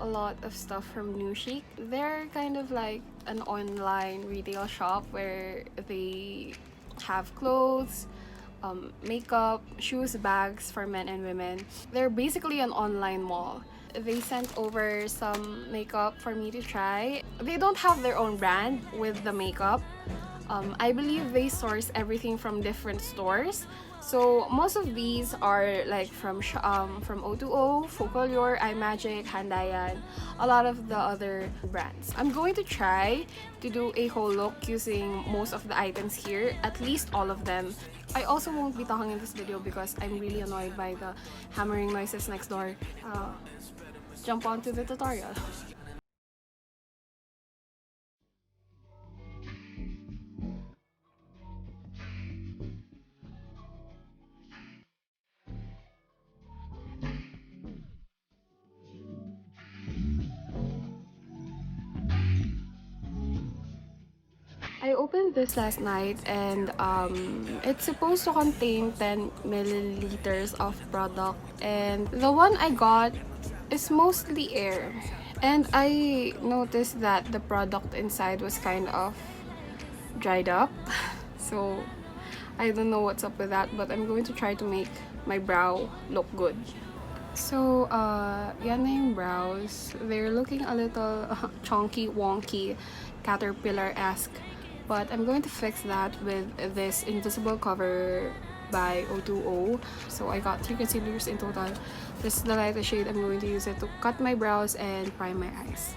a lot of stuff from newchic. They're kind of like an online retail shop where they have clothes, makeup, shoes, bags for men and women. They're basically an online mall. They sent over some makeup for me to try. They don't have their own brand with the makeup. I believe they source everything from different stores. So most of these are like from o.two.o, focallure, imagic, a lot of the other brands. I'm going to try to do a whole look using most of the items here, at least all of them. I also won't be talking in this video because I'm really annoyed by the hammering noises next door. Jump on to the tutorial. I opened this last night and it's supposed to contain 10 milliliters of product, and the one I got is mostly air. And I noticed that the product inside was kind of dried up. So I don't know what's up with that, but I'm going to try to make my brow look good. So, yan na yung brows. They're looking a little chunky, wonky, caterpillar-esque. But I'm going to fix that with this invisible cover by o.two.o. So I got 3 concealers in total. This is the lightest shade. I'm going to use it to cut my brows and prime my eyes.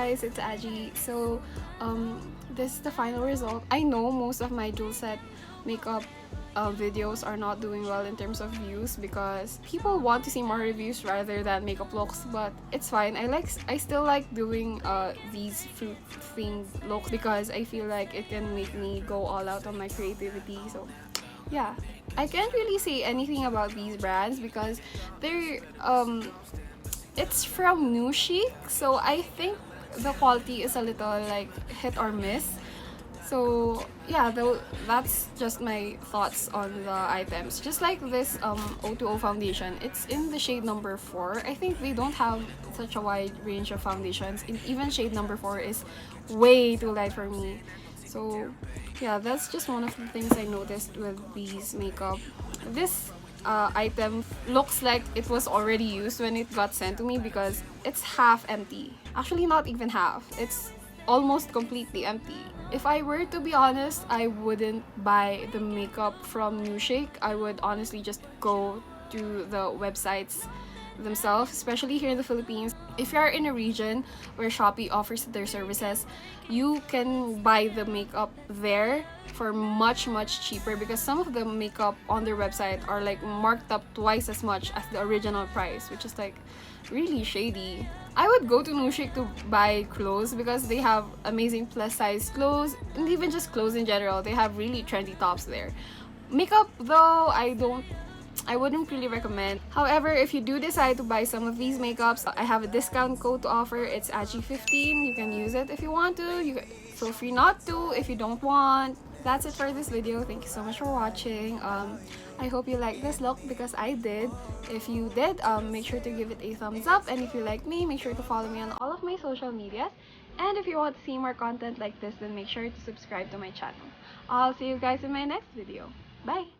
guys, it's Aji. So this is the final result. I know most of my dulcet makeup videos are not doing well in terms of views because people want to see more reviews rather than makeup looks, but it's fine. I still like doing these fruit themed looks because I feel like it can make me go all out on my creativity. So yeah, I can't really say anything about these brands because they're it's from newchic, so I think the quality is a little like hit or miss. So yeah, though that's just my thoughts on the items. Just like this o.two.o foundation, it's in the shade number 4. I think they don't have such a wide range of foundations. And even shade number 4 is way too light for me. So yeah, that's just one of the things I noticed with these makeup. This item looks like it was already used when it got sent to me because it's half empty. Actually, not even half. It's almost completely empty. If I were to be honest, I wouldn't buy the makeup from newchic. I would honestly just go to the websites themselves, especially here in the Philippines. If you're in a region where Shopee offers their services, you can buy the makeup there for much cheaper because some of the makeup on their website are like marked up twice as much as the original price, which is like really shady. I would go to newchic to buy clothes because they have amazing plus size clothes and even just clothes in general. They have really trendy tops there. Makeup though, I wouldn't really recommend. However, if you do decide to buy some of these makeups, I have a discount code to offer. It's AJIAEGI15. You can use it if you want to. You feel free not to if you don't want. That's it for this video. Thank you so much for watching. I hope you liked this look because I did. If you did, make sure to give it a thumbs up. And if you like me, make sure to follow me on all of my social medias. And if you want to see more content like this, then make sure to subscribe to my channel. I'll see you guys in my next video. Bye!